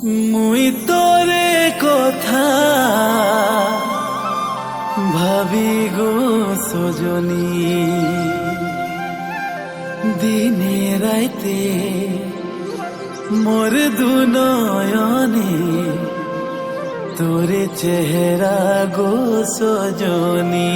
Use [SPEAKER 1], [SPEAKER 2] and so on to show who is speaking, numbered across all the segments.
[SPEAKER 1] মুই তোরে কথা ভাবি গো সজনী, দিনে রাইতে মোর দুনয়নে তোরে চেহারা গো সজনী।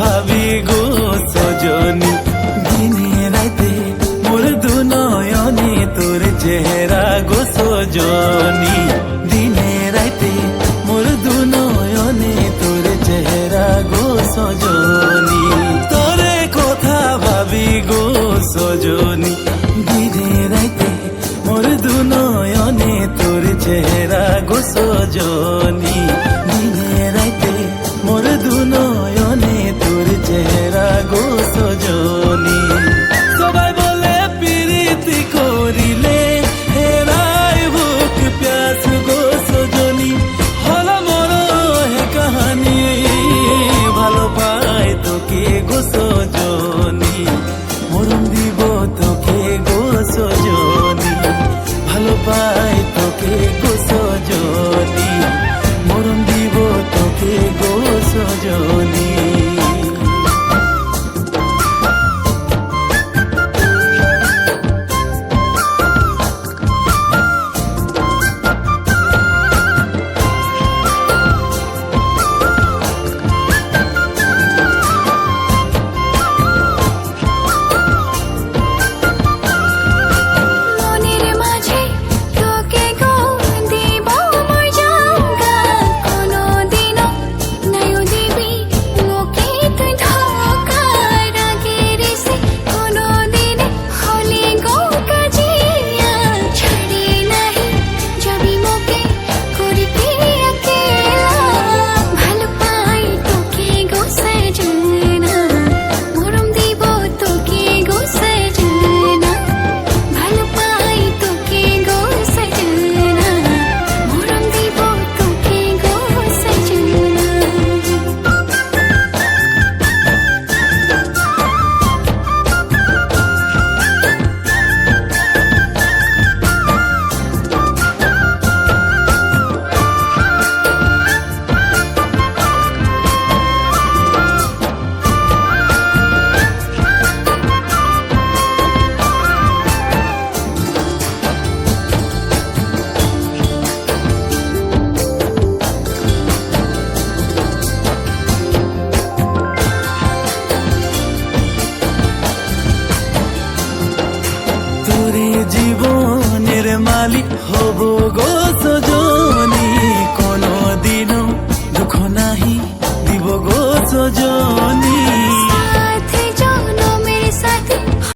[SPEAKER 1] ভাবি গো সজনী, দিনে রাইতে মোর দুনয়নে তোর চেহারা গো সজনী। দিনে রাইতে মোর দুনয়নে তোর চেহারা গো সজনী। তোরে কথা ভাবি গো সজনী, দিনে রাইতে মোর দুনয়নে তোর চেহারা গো সজনী। দিনে রাইতে মোর দুনয়নে তোর চেহারা গো সজনী। সবাই বলে প্রীতি করিলে হেরাই বুক প্যাস গো সজনী। হল মোর হে কাহানি, ভালো পাই তোকে গো সজনী। মরণ দিব তোকে গো সজনী, ভালো পাই তোকে গো সজনী। মরণ দিব তোকে গো সজনী। জীবনের মালিক হব গো।